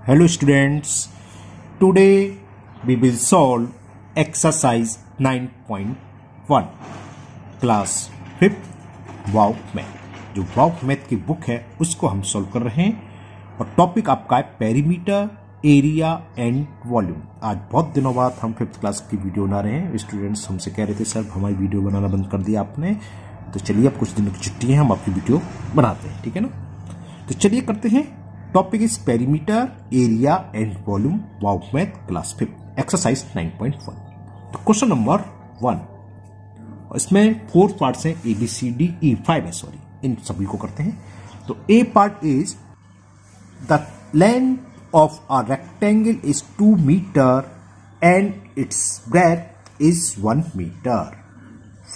Hello students, today we will solve exercise 9.1 class 5th wow math. जो वाव math की book है उसको हम सॉल्व कर रहे हैं और टॉपिक आपका है पेरीमीटर, एरिया एंड वॉल्यूम। आज बहुत दिनों बाद हम 5th क्लास की वीडियो बना रहे हैं। स्टूडेंट्स हमसे कह रहे थे सर हमारी वीडियो बनाना बंद कर दिया आपने, तो चलिए अब कुछ दिनों की छुट्टी है, हम आपकी वीडियो बनाते हैं, ठीक है ना। तो चलिए करते हैं। Topic is perimeter, area and volume, wow math class 5 exercise 9.1। तो क्वेश्चन नंबर 1, इसमें 4 पार्ट्स हैं, A B C D E 5 है, सॉरी, इन सभी को करते हैं। तो a part is the length of a rectangle is 2 metre and its breadth is 1 metre,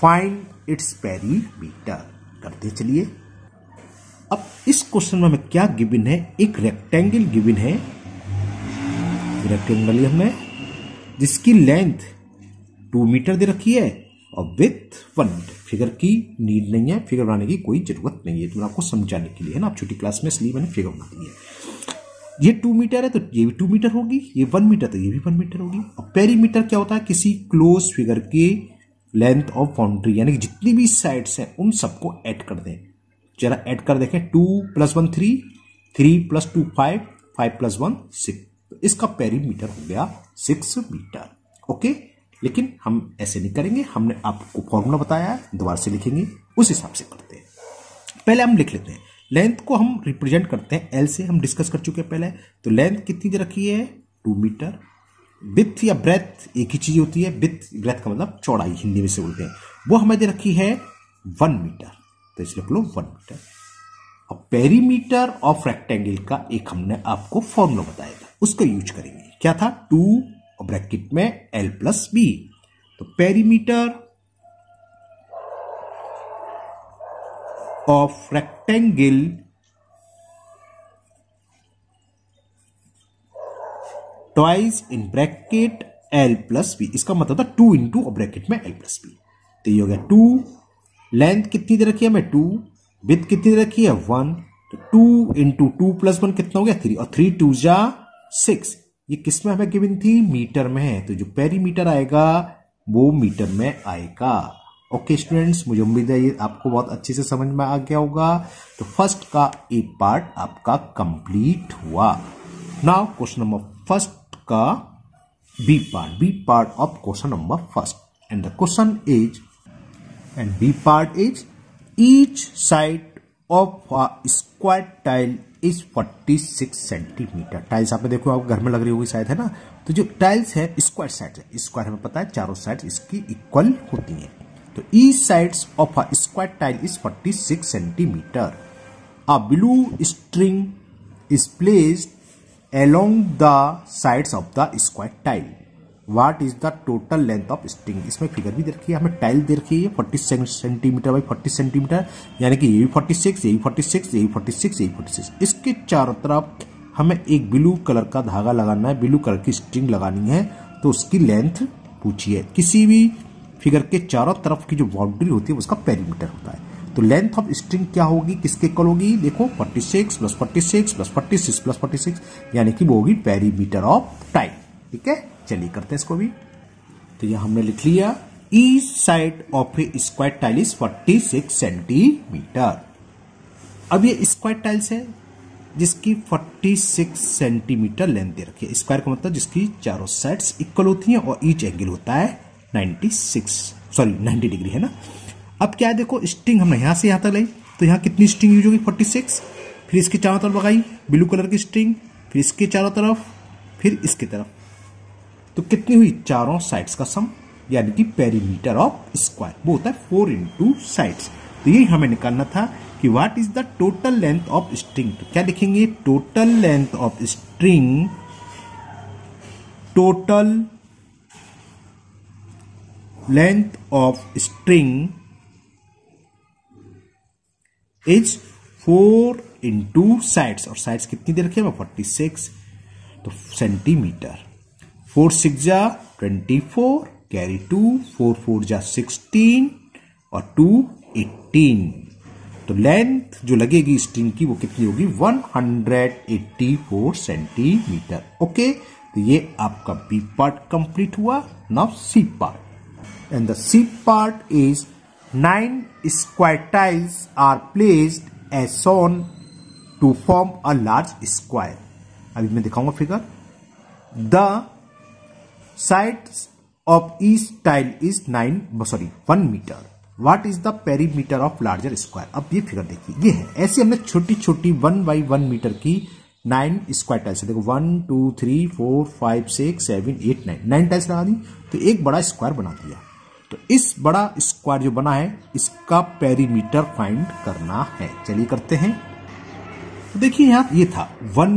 find its perimeter. करते चलिए। अब इस क्वेश्चन में हमें क्या गिवन है, एक रेक्टेंगल गिवन है, रेक्टेंगल हमने जिसकी लेंथ 2 मीटर दे रखी है और विड्थ 1 मीटर। फिगर की नीड नहीं है, फिगर बनाने की कोई जरूरत नहीं है, तो आपको समझाने के लिए है ना, आप छोटी क्लास में इसलिए मैंने फिगर बना दी है। ये 2 मीटर है तो ये भी 2 मीटर होगी, ये 1 मीटर तो ये भी 1 मीटर होगी। और पेरीमीटर क्या होता है, किसी क्लोज फिगर के लेंथ ऑफ बाउंड्री, यानी कि जितनी भी साइड्स हैं उन सबको ऐड कर दें। जरा ऐड कर देखें, 2 + 1 3, 3 + 2 5, 5 + 1 6, तो इसका पेरीमीटर हो गया 6 मीटर। ओके, लेकिन हम ऐसे नहीं करेंगे, हमने आपको फॉर्मूला बताया है, दोबारा से लिखेंगे, उस हिसाब से करते हैं। पहले हम लिख लेते हैं, लेंथ को हम रिप्रेजेंट करते हैं एल से, हम डिस्कस कर चुके हैं पहले। तो लेंथ कितनी दे रखी है, 2 मीटर। विड्थ या ब्रेथ एक ही चीज होती है, विड्थ ब्रेथ का मतलब चौड़ाई हिंदी में से बोलते हैं, वो हमें दे रखी है 1 मीटर, तो इसलिए लिख लो 1 मीटर। और पेरीमीटर ऑफ रेक्टेंगल का एक हमने आपको फॉर्मूला बताया था, उसको यूज करेंगे। क्या था, 2 और ब्रैकेट में L + B। तो perimeter of rectangle twice in bracket L + B, इसका मतलब था 2 × और ब्रैकेट में L + B। तो ये हो गया 2। लेंथ कितनी दे रखी है हमें, 2। विड्थ कितनी दे रखी है, 1। तो 2 × 2 + 1 कितना हो गया, 3, और 3 × 2 = 6। ये किस में हमें गिवन थी, मीटर में है, तो जो पेरीमीटर आएगा वो मीटर में आएगा। ओके स्टूडेंट्स, मुझे उम्मीद है ये आपको बहुत अच्छे से समझ में आ गया होगा। तो फर्स्ट का ए पार्ट आपका कंप्लीट हुआ। नाउ क्वेश्चन नंबर फर्स्ट का B part of question number first, and the question is, and B part is each side of a square tile is 46 centimetre. Tiles आपने देखो, आप घर में लग रही होगी शायद, है ना। तो जो टाइल्स है स्क्वायर साइड है, स्क्वायर हमें पता है चारों साइड इसकी इक्वल होती हैं। तो each sides of a square tile is 46 centimetre. A blue string is placed along the sides of the square tile. What is the total length of string? इसमें फिगर भी दे रखी है, हमें टाइल दे रखी है 46 सेंटीमीटर बाई 40 सेंटीमीटर, यानी कि ये भी 46, ये भी 46, ये भी 46, ये भी 46। इसके चारों तरफ हमें एक ब्लू कलर का धागा लगाना है, ब्लू कलर की स्ट्रिंग लगानी है। तो उसकी लेंथ पूछी है। किसी भी फिगर के चारों तरफ की जो बाउंड्री होती है उसका पेरीमीटर होता है। तो लेंथ ऑफ स्ट्रिंग क्या होगी, किसके इक्वल होगी, देखो 46 + 46 + 46 + 46, यानी कि वो होगी पेरीमीटर ऑफ टाइल। ठीक है, चलिए करते हैं इसको भी। तो यह हमने लिख लिया, each side of A square tile is 46 centimetre. अब ये स्क्वायर टाइल्स है जिसकी 46 सेंटीमीटर लेंथ दे रखी है। स्क्वायर का मतलब जिसकी चारों साइड्स इक्वल होती हैं और ईच एंगल होता है 90 डिग्री, है ना। अब क्या है, देखो स्ट्रिंग हमने यहां से यहां तक लाई, तो यहां कितनी स्ट्रिंग यूज होगी, 46। फिर इसके चारों तरफ लगाई ब्लू कलर की स्ट्रिंग, फिर इसके चारों तरफ, फिर इसकी तरफ, तो कितनी हुई, चारों साइड्स का सम, यानी कि पेरीमीटर ऑफ स्क्वायर वो होता है 4 × साइड्स। तो यही हमें निकालना था कि what is the total length of string. तो क्या लिखेंगे, total length of string, total length of string is 4 × sides, और साइड्स कितनी दे रखी है, 46, तो सेंटीमीटर। 4 × 6 = 24, कैरी 2, 4 × 4 = 16 और 2 18। तो लेंथ जो लगेगी स्ट्रिंग की वो कितनी होगी 184 सेंटीमीटर। ओके, तो ये आपका बी पार्ट कंप्लीट हुआ। Now C part, and the C part is 9 square tiles are placed as shown to form a large square। अभी मैं दिखाऊंगा figure. The sides of each tile is 1 meter। What is the perimeter of larger square? अब ये figure देखिए, ये है ऐसे हमने छोटी छोटी 1 by 1 मीटर की 9 स्क्वायर टाइल्स, देखो 1 2 3 4 5 6 7 8 9 टाइल्स लगा दी, तो एक बड़ा स्क्वायर बना दिया। तो इस बड़ा स्क्वायर जो बना है इसका पेरीमीटर फाइंड करना है। चलिए करते हैं। तो देखिए यहां ये था 1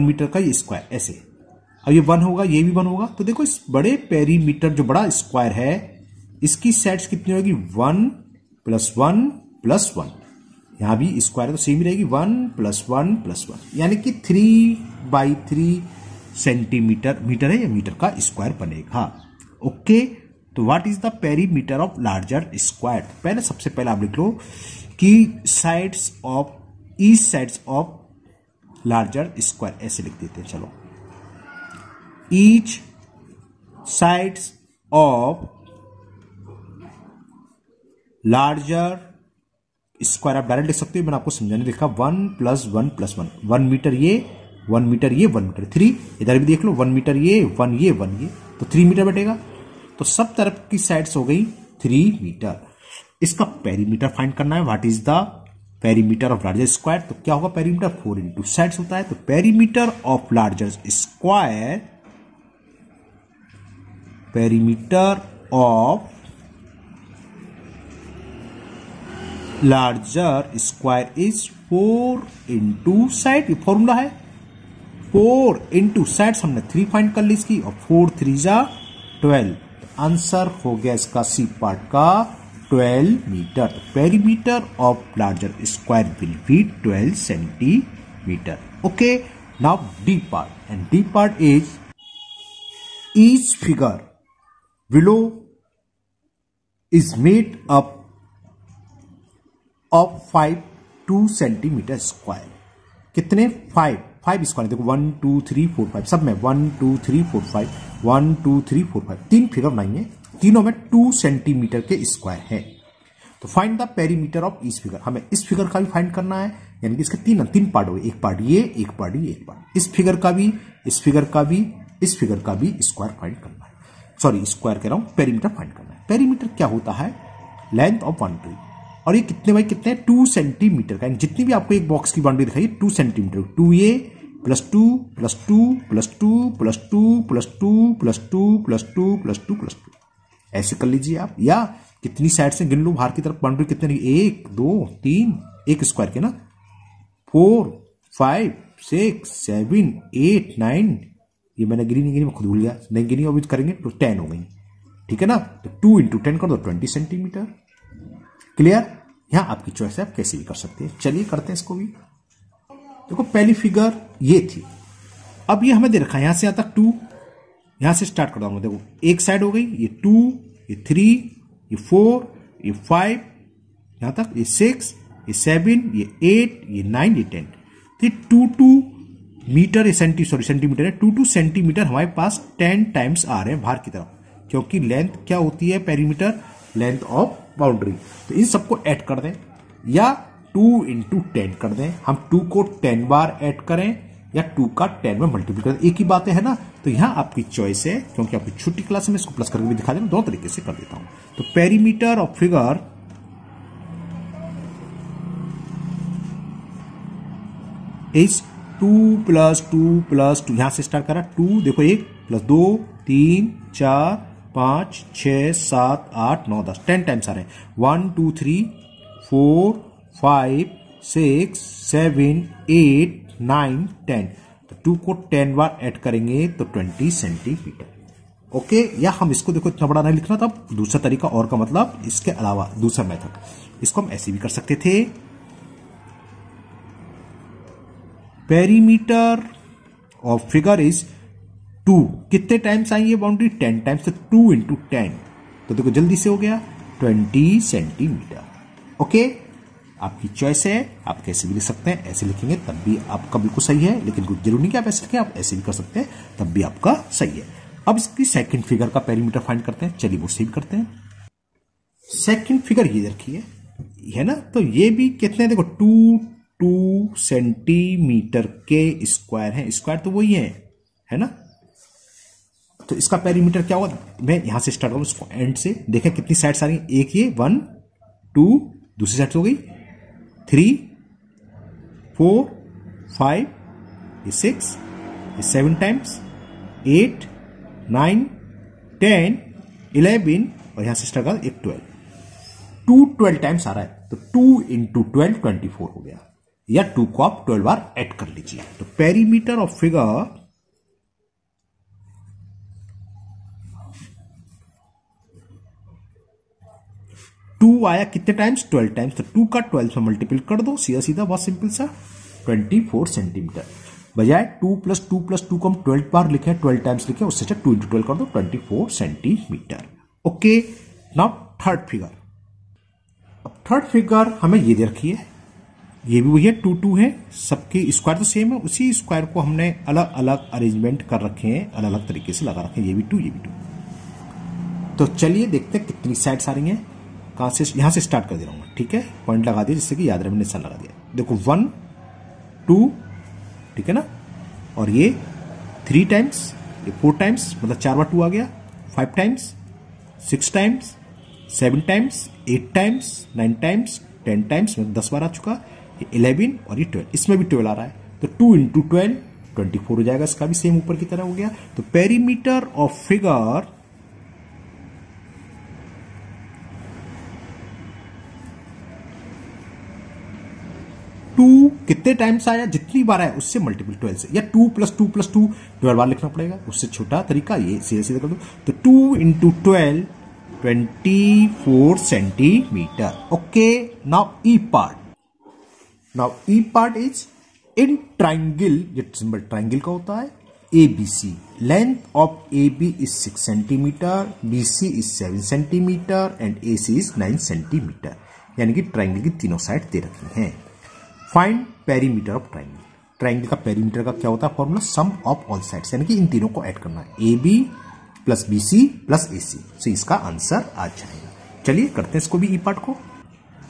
मीटर का ये स्क्वायर ऐसे, अब ये 1 होगा, ये भी 1 होगा। तो देखो इस बड़े पेरीमीटर जो बड़ा स्क्वायर है इसकी साइड्स कितनी होगी 1 + 1 + 1। यहां भी स्क्वायर तो सेम ही रहेगी 1 + 1 + 1, यानी कि 3/3 सेंटीमीटर, मीटर है या मीटर का स्क्वायर बनेगा। ओके, तो what is the perimeter of larger square? पहले सबसे पहले आप लिख लो कि sides of each sides of larger square, ऐसे लिख देते हैं। चलो, each sides of larger square आप डायरेक्ट लिख सकते हो, मैंने आपको समझाने लिखा 1 + 1 + 1। 1 मीटर ये, 1 मीटर ये, 1 मीटर 3, इधर भी देख लो 1 मीटर ये, 1 ये, 1 ये, तो 3 मीटर बैठेगा। तो सब तरफ की साइड्स हो गई 3 मीटर। इसका पेरीमीटर फाइंड करना है। What is the perimeter of larger square? तो क्या होगा पेरीमीटर 4 × साइड्स होता है। तो perimeter of larger square, perimeter of larger square is 4 × side. ये फॉर्मूला है, 4 × साइड्स हमने 3 फाइंड कर ली इसकी, और 4 3 = 12। आंसर हो गया इसका सी पार्ट का 12 metre. Perimeter of larger square will be 12 centimetre. Okay, now D part, and D part is each figure below is made up of 5 2 centimetre square. कितने? 5 स्क्वायर। देखो 1 2 3 4 5 सब में 1 2 3 4 5 1 2 3 4 5 3 फिगर बनाएंगे, तीनों में 2 सेंटीमीटर के स्क्वायर है। तो find the perimeter of each figure. हमें इस फिगर का भी फाइंड करना है, यानी कि इसके तीन पार्ट हो गए, एक पार्ट ये, एक पार्ट ये, एक पार्ट इस फिगर का भी, इस फिगर का भी, इस फिगर का भी स्क्वायर फाइंड करना है। सॉरी, स्क्वायर कह रहा हूं, पेरीमीटर फाइंड करना है। पेरीमीटर क्या होता है? लेंथ ऑफ बाउंड्री, और ये कितने बाई कितने? 2 सेंटीमीटर का। जितनी भी आपको एक बॉक्स की बाउंड्री दिखाई 2 सेंटीमीटर, 2a + 2 + 2 + 2 + 2 + 2 + 2 + 2 + 2 + 2, ऐसे कर लीजिए आप। या कितनी साइड से गिन लो, बाहर की तरफ बाउंड्री कितने? 1 2 3, एक स्क्वायर के ना, 4 5 6 7 8 9, ये मैंने गिनी नहीं गिनी, मैं खुद भूल गया, नहीं गिनी, अभी करेंगे तो 10 हो गई, ठीक है ना। तो 2 × 10 कर दो 20 सेंटीमीटर। क्लियर? यहां आपकी चॉइस है, आप कैसे भी कर सकते हैं। चलिए करते हैं इसको भी। देखो पहली फिगर ये थी, अब ये हमें दे रखा है यहां से यहां तक 2, यहां से स्टार्ट कर दूंगा। देखो एक साइड हो गई, ये 2, ये 3, ये 4, ये 5, यहां तक ये 6, ये 7, ये 8, ये 9, ये 10। तो 2 मीटर, ये सेंटीमीटर है, 2 सेंटीमीटर हमारे पास 10 टाइम्स आ रहे हैं बाहर की तरफ, क्योंकि लेंथ क्या होती है पेरीमीटर? Length of boundary. तो इन सबको ऐड कर दें, या 2 × 10 कर दें। हम 2 को 10 बार ऐड करें या 2 का 10 में मल्टीप्लाई करें, एक ही बात है ना। तो यहां आपकी चॉइस है, क्योंकि आपकी छोटी क्लास में इसको प्लस करके भी दिखा दें, दो तरीके से कर देता हूं। तो पेरीमीटर ऑफ फिगर इज 2 + 2 + 2, यहां से स्टार्ट करा 2, देखो 1 + 2 3 4 5 6 7 8 9 10, 10 टाइम्स आ रहे हैं। 1 2 3 4 5 6 7 8 9 10। तो 2 को 10 बार ऐड करेंगे तो 20 सेंटीमीटर। ओके, या हम इसको देखो इतना बड़ा नहीं लिखना, तब दूसरा तरीका और का मतलब इसके अलावा दूसरा मेथड, इसको हम ऐसे भी कर सकते थे। पेरीमीटर ऑफ फिगर इज 2, कितने टाइम्स आएंगे बाउंड्री? 10 टाइम्स। तो 2 × 10, तो देखो जल्दी से हो गया 20 सेंटीमीटर। ओके, आपकी चॉइस है, आप कैसे भी लिख सकते हैं, ऐसे लिखेंगे तब भी आपका बिल्कुल सही है, लेकिन कुछ जरूरी नहीं कि आप ऐसे लिखें, आप ऐसे भी कर सकते हैं तब भी आपका सही है। अब इसकी सेकंड फिगर का पेरीमीटर फाइंड करते हैं, चलिए वो सेव करते हैं। सेकंड फिगर ये रखिए, है ना, तो ये भी कितने, देखो 2 सेंटीमीटर के स्क्वायर है, स्क्वायर तो वही है ना, तो इसका पेरीमीटर क्या होगा, मैं यहां से स्टार्ट करूं एंड से, देखें कितनी साइड्स आ रही हैं, एक ये 1 2, दूसरी साइड हो गई 3 4 5, ये 6, ये 7 टाइम्स, 8 9 10 11, और यहां से स्टार्ट कर एक 12 टाइम्स आ रहा है, तो 2 इंटू 12 24 हो गया, या 2 को आप 12 बार ऐड कर लीजिए। तो पेरीमीटर ऑफ फिगर 2 आया कितने टाइम्स, 12 टाइम्स, तो 2 का 12 से मल्टीपल कर दो, सीधा सीधा बहुत सिंपल सा 24 सेंटीमीटर, बजाय 2 + 2 + 2 को हम 12 बार लिखे, 12 टाइम्स लिखे, उससे 2 इंटू 12 कर दो 24 centimetre. Okay, now third figure. अब थर्ड फिगर हमें ये दे रखी है, ये भी वही है, 2 2 है, सबके स्क्वायर तो सेम है, उसी स्क्वायर को हमने अलग अलग अरेंजमेंट कर रखे हैं, अलग अलग तरीके से लगा रखे हैं, ये भी 2 ये भी 2। तो चलिए देखते हैं कितनी साइड्स आ रही हैं, कहां से, यहां से स्टार्ट कर दे रहा हूं, ठीक है, पॉइंट लगा दिया जिससे कि याद रहे, मैंने निशान लगा दिया, देखो 1 2, ठीक है ना, और ये 3 टाइम्स, ये 4 टाइम्स, मतलब 4 बार 2 आ गया, 5 times, 6 times, 7 times, 8 times, 9 times, 10 times, मतलब 10 बार आ चुका, ये 11 और ये 12, इसमें भी 12 आ रहा है, तो 2 इंटू 12 24 हो जाएगा, इसका भी सेम ऊपर की तरह हो गया। तो पेरीमीटर ऑफ फिगर 2 कितने टाइम्स आया, जितनी बार आया उससे मल्टीपल 12 से, या 2 + 2 + 2 12 बार लिखना पड़ेगा, उससे छोटा तरीका ये सीधे सीधे कर दो, तो 2 into 12 24 centimetre. Okay, now E part is in triangle, ये सिंबल ट्राइंगल का होता है, ABC, length of AB is 6 centimetre, BC is 7 centimetre and AC is 9 centimetre, यानी कि ट्राइंगल की तीनों साइड दे रखी हैं। Find perimeter of triangle, triangle का पेरीमीटर का क्या होता है formula, sum of all sides, यानी कि इन तीनों को ऐड करना है, AB + BC + AC, से इसका आंसर आ जाएगा। चलिए करते हैं इसको भी ई पार्ट को।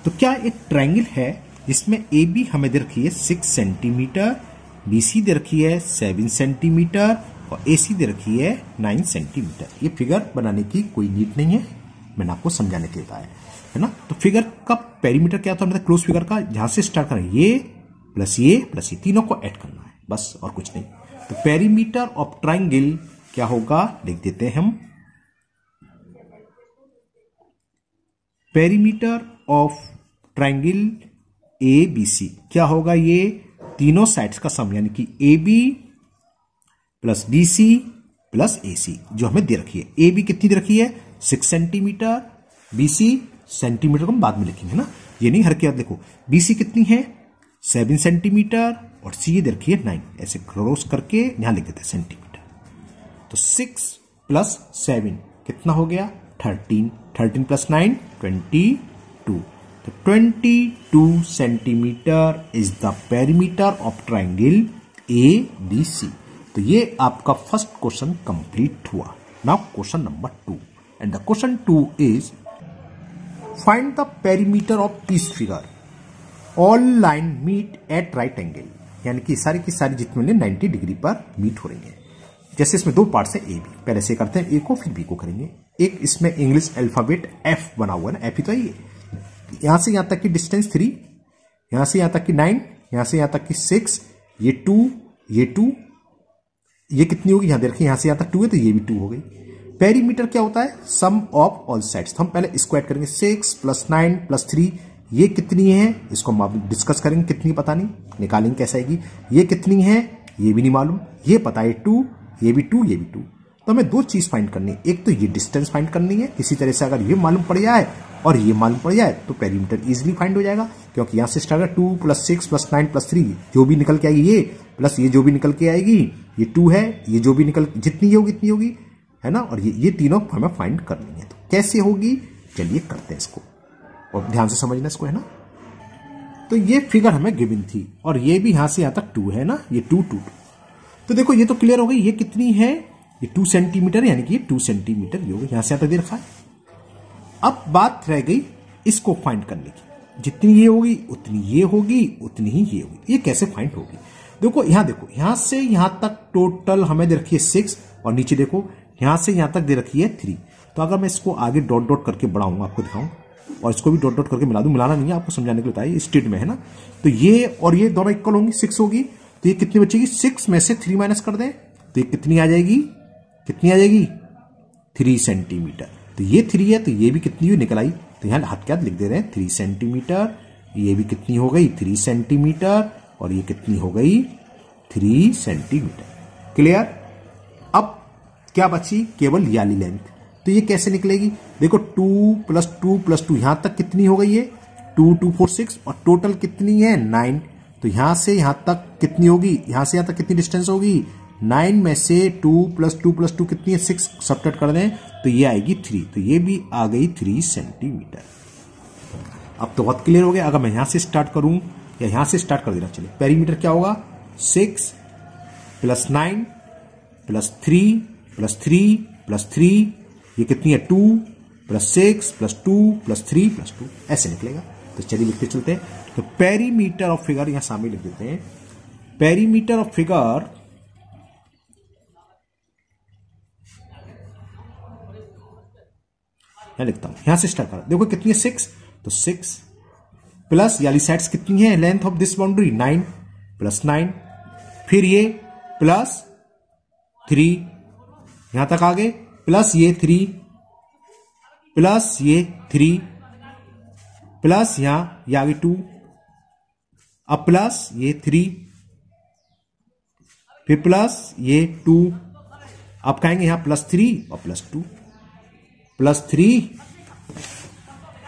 तो क्या एक ट्राइंगल है जिसमें AB हमें दे रखी है 6 सेंटीमीटर, BC दे रखी है 7 सेंटीमीटर और AC दे रखी है 9 सेंटीमीटर। ये फिगर बनाने की कोई नीड नहीं है, मैंने आपको समझाने के लिए बताया है ना। तो फिगर का पेरीमीटर क्या होता है, मतलब क्लोज फिगर का, जहां से स्टार्ट करें, ये प्लस ये तीनों को ऐड करना है, बस और कुछ नहीं। तो पेरीमीटर ऑफ ट्राइंगल क्या होगा, लिख देते हैं हम, पेरीमीटर ऑफ ट्राइंगल ABC क्या होगा, ये तीनों साइड्स का सम, यानी कि AB + BC + AC जो हमें दे रखी है। AB कितनी दे रखी है 6 सेंटीमीटर, BC सेंटीमीटर को हम बाद में लिखेंगे ना, ये नहीं हर के देखो, BC कितनी है 7 सेंटीमीटर और C दे रखी है 9, ऐसे क्रॉस करके यहां लिख देते हैं सेंटीमीटर। तो 6 + 7 कितना हो गया 13, 13 + 9 22, तो 22 centimetre is the perimeter of triangle ABC। तो ये आपका फर्स्ट क्वेश्चन कंप्लीट हुआ। Now question number 2, and the question 2 is find the perimeter of this figure, all line meet at right angle, यानी कि सारी की सारी जितने 90 डिग्री पर मीट हो रही है। जैसे इसमें दो पार्ट्स है AB, पहले से करते हैं A को फिर B को करेंगे। एक इसमें इंग्लिश अल्फाबेट F बना हुआ है ना, F ही तो है ये, यहां से यहां तक की डिस्टेंस 3, यहां से यहां तक की 9, यहां से यहां तक की 6, ये 2, ये 2, ये कितनी होगी यहां देखिए, यहां से यहां तक 2 है तो ये भी 2 हो गई। पेरीमीटर क्या होता है सम ऑफ ऑल साइड्स, तो हम पहले स्क्वायर करेंगे 6 + 9 + 3, ये कितनी है इसको हम अब डिस्कस करेंगे, कितनी पता नहीं, निकालेंगे कैसे आएगी। ये कितनी है ये भी नहीं मालूम, ये पता है 2, ये भी 2, ये भी 2। तो हमें दो चीज फाइंड करनी है, एक तो ये डिस्टेंस फाइंड करनी है, किसी तरह से अगर ये मालूम पड़ जाए और ये मालूम पड़ जाए तो पेरीमीटर इजीली फाइंड हो जाएगा, क्योंकि यहां से स्टार्ट 2 + 6 + 9 + 3, जो भी निकल के आएगी ये प्लस ये जो भी निकल के आएगी ये 2 है, ये जो भी निकल जितनी होगी इतनी होगी है ना, और ये तीनों हमें फाइंड करनी है। तो कैसे होगी चलिए करते हैं इसको, और ध्यान से समझना इसको है ना। तो ये फिगर हमें गिवन थी और ये भी यहां से यहां तक 2 है ना, ये 2 2 2। तो देखो ये तो क्लियर हो गई, ये कितनी है, ये 2 सेंटीमीटर, यानी कि ये 2 सेंटीमीटर ये हो गई, यहां से यहां तक दे रखा है। अब बात रह गई इसको फाइंड करने की, जितनी ये होगी उतनी ये होगी, उतनी ही ये होगी। ये कैसे फाइंड होगी, देखो यहां से यहां तक टोटल हमें दे रखी है 6 और नीचे देखो यहां से यहां तक दे रखी है 3। तो अगर मैं इसको आगे डॉट डॉट करके बढ़ाऊंगा, आपको दिखाऊं, और इसको भी डॉट डॉट करके मिला दूं, मिलाना नहीं है आपको समझाने के लिए बताइए, स्टेट में है ना। तो ये और ये दोनों इक्वल होंगी, 6 होगी, तो ये कितनी बचेगी, 6 में से 3 माइनस कर दें तो ये कितनी आ जाएगी, कितनी आ जाएगी 3 सेंटीमीटर। तो ये 3 है तो ये भी कितनी हुई निकल आई, तो यहां हाथ क्या लिख दे रहे हैं 3 सेंटीमीटर। ये भी कितनी हो गई 3 सेंटीमीटर और ये कितनी हो गई 3 सेंटीमीटर। क्लियर। अब क्या बची, केवल ये वाली लेंथ। तो ये कैसे निकलेगी, देखो 2 + 2 + 2 यहां तक कितनी हो गई है 2 2 4 6 और टोटल कितनी है 9। तो यहां से यहां तक कितनी होगी, यहां से यहां तक कितनी डिस्टेंस होगी 9 में से 2 + 2 + 2 कितनी है 6, सब्ट्रैक्ट कर दें तो ये आएगी 3। तो ये भी आ गई 3 सेंटीमीटर। अब तो बहुत क्लियर हो गया। अगर मैं यहां से स्टार्ट करूं या यहां से स्टार्ट कर देना, चलिए पेरीमीटर क्या होगा 6 + 9 + 3 + 3 + 3, ये कितनी है 2 + 6 + 2 + 3 + 2, ऐसे निकलेगा। तो चलिए लिखते चलते हैं। तो पेरीमीटर ऑफ फिगर यहां सामने लिख देते हैं, पेरीमीटर ऑफ फिगर यहां लिखता हूं, यहां से स्टार्ट कर, देखो कितनी है 6, तो 6 प्लस याली साइड्स कितनी है, लेंथ ऑफ दिस बाउंड्री 9 + 9, फिर ये प्लस 3 यहां तक आ गए, प्लस ये 3 प्लस ये 3 प्लस यहां ये आ गई 2, अब प्लस ये 3 फिर प्लस ये 2, अब कहेंगे यहां +3 और +2 +3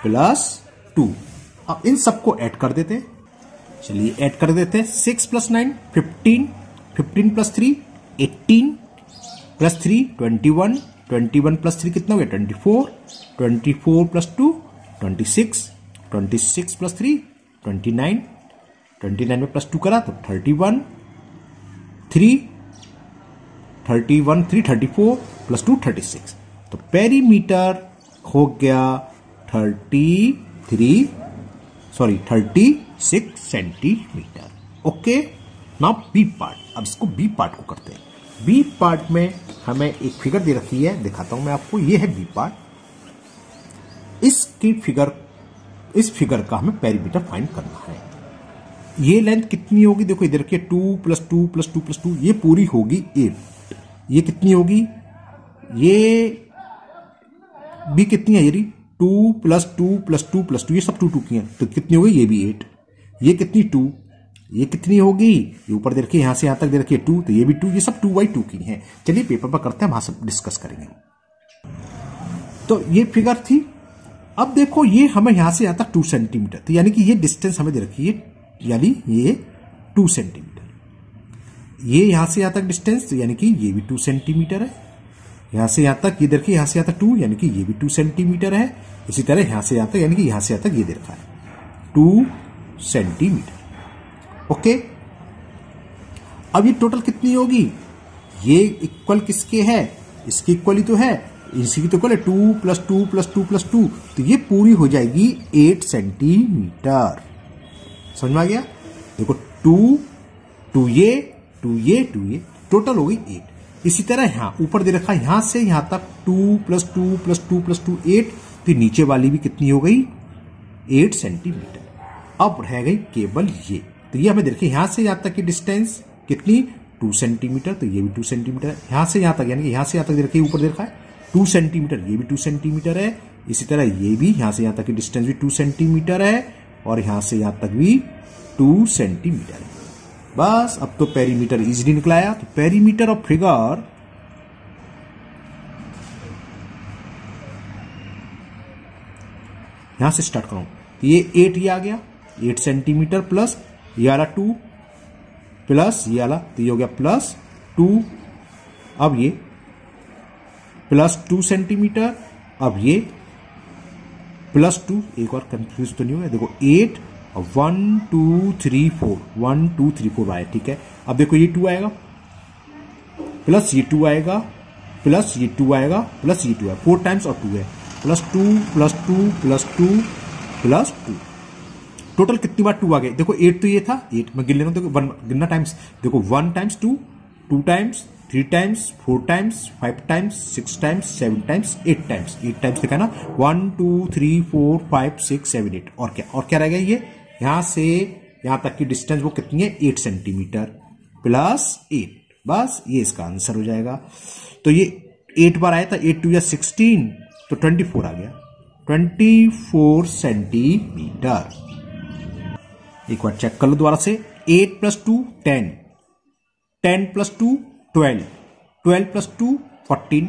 +2। अब इन सबको ऐड कर देते हैं, चलिए ऐड कर देते हैं। 6 + 9 15, 15 + 3 18 + 3 21, 21 + 3 कितना हो गया 24, 24 + 2 26, 26 + 3 29, 29 में +2 करा तो 31, 3 31 3 34 + 2 36। तो पेरीमीटर हो गया 36 centimetre. Okay, now B part. अब इसको बी पार्ट को करते हैं। बी पार्ट में हमें एक फिगर दे रखी है, दिखाता हूं मैं आपको, ये है बी पार्ट। इस फिगर का हमें पेरीमीटर फाइंड करना है। ये लेंथ कितनी होगी, देखो इधर के 2 + 2 + 2 + 2, ये पूरी होगी 8। ये कितनी होगी, ये भी कितनी है, ये 2 + 2 + 2 + 2, ये सब 2 2 की हैं, तो कितनी होगी, ये भी 8। ये कितनी 2, ये कितनी होगी, ये ऊपर दे रखिए, यहां से यहां तक दे रखिए 2, तो ये भी 2, ये सब 2/2 की हैं। चलिए पेपर पर करते हैं, वहां से डिस्कस करेंगे। तो ये फिगर थी। अब देखो ये हमें यहां से यहां तक 2 सेंटीमीटर, तो यानी कि ये डिस्टेंस हमें दे रखी है, यानी ये 2 सेंटीमीटर। ये यहां से यहां तक डिस्टेंस, तो यानी कि ये भी 2 सेंटीमीटर है। यहां से यहां तक ये देखिए, यहां से यहां तक 2, यानी कि ये भी 2 सेंटीमीटर है। इसी तरह यहां से यहां तक, यानी कि यहां से यहां तक ये दे रखा है 2 सेंटीमीटर। ओके, अब ये टोटल कितनी होगी, ये इक्वल किसके है, इसकी इक्वल ही तो है, इसी की तो इक्वल है 2 + 2 + 2 + 2, तो ये पूरी हो जाएगी 8 सेंटीमीटर। समझ में आ गया, देखो 2 ये टोटल हो गई 8। इसी तरह यहां ऊपर दे रखा, यहां से यहां तक 2 + 2 + 2 + 2 8, तो नीचे वाली भी कितनी हो गई 8 सेंटीमीटर। अब रह गई केवल ये, तो ये हमें देखिए यहां से यहां तक की डिस्टेंस कितनी 2 सेंटीमीटर, तो ये भी 2 सेंटीमीटर है। यहां से यहां तक, यानी कि यहां से यहां तक देखिए ऊपर देखा है 2 सेंटीमीटर, ये भी 2 सेंटीमीटर है। इसी तरह ये भी यहां से यहां तक की डिस्टेंस भी 2 सेंटीमीटर है और यहां से यहां तक भी 2 सेंटीमीटर है। बस अब तो पेरीमीटर इजीली निकलाया। तो पेरीमीटर ऑफ फिगर यहां से स्टार्ट करूं, ये 8 ये आ गया 8 सेंटीमीटर प्लस ये वाला 2 प्लस ये वाला, तो ये हो गया +2। अब ये +2 सेंटीमीटर, अब ये +2, एक और कंफ्यूज तो नहीं हुआ, देखो 8 और 1 2 3 4 1 2 3 4 आया, ठीक है। अब देखो ये 2 आएगा प्लस ये 2 आएगा प्लस ये 2 आएगा प्लस ये 2 आएगा, 4 टाइम्स और 2 है, plus 2 plus 2 plus 2 plus 2। Total कितनी बार 2 आ गए, देखो 8 तो ये था, 8 में गिन लेना, देखो 1 गिनना टाइम्स, देखो 1 times 2, 2 times, 3 times, 4 times, 5 times, 6 times, 7 times, 8 times, 8 times लिखा ना, 1 2 3 4 5 6 7 8। और क्या रह गया, ये यहां से यहां तक की डिस्टेंस वो कितनी है, 8 सेंटीमीटर प्लस 8, बस ये इसका आंसर हो जाएगा। तो ये 8 बार आया था, 8 2 या 16, तो 24 आ गया, 24 सेंटीमीटर। एक बार चेक कर लो दोबारा से, 8 plus 2 10, 10 plus 2 12, 12 plus 2 14,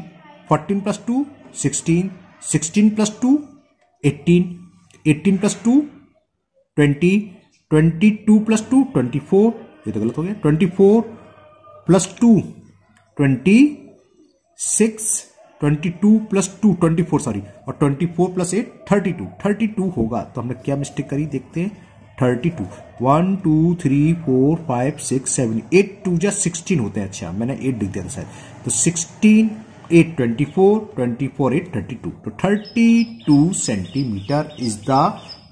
14 plus 2 16, 16 plus 2 18, 18 plus 2 20, 22 plus 2 24, ये तो गलत हो गया, 24 प्लस 2 26, 22 प्लस 2 24 सॉरी, और 24 प्लस 8 32, 32 होगा। तो हमने क्या मिस्टेक करी, देखते हैं, 32, 1 2 3 4 5 6 7 8 2 जा 16 होते हैं, अच्छा मैंने 8 लिख दिया था शायद, तो 16 8 24 24 8 32, तो 32 centimetre is the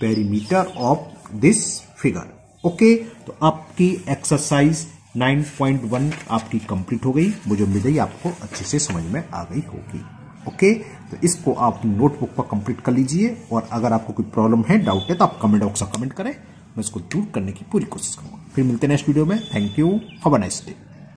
perimeter of this figure. Okay, तो आपकी एक्सरसाइज 9.1 आपकी कंप्लीट हो गई, मुझे उम्मीद है आपको अच्छे से समझ में आ गई होगी। ओके, तो इसको आप नोटबुक पर कंप्लीट कर लीजिए, और अगर आपको कोई प्रॉब्लम है, डाउट है, तो आप कमेंट बॉक्स में कमेंट करें, मैं इसको दूर करने की पूरी कोशिश करूंगा। फिर मिलते हैं नेक्स्ट वीडियो में। Thank you, have a nice day.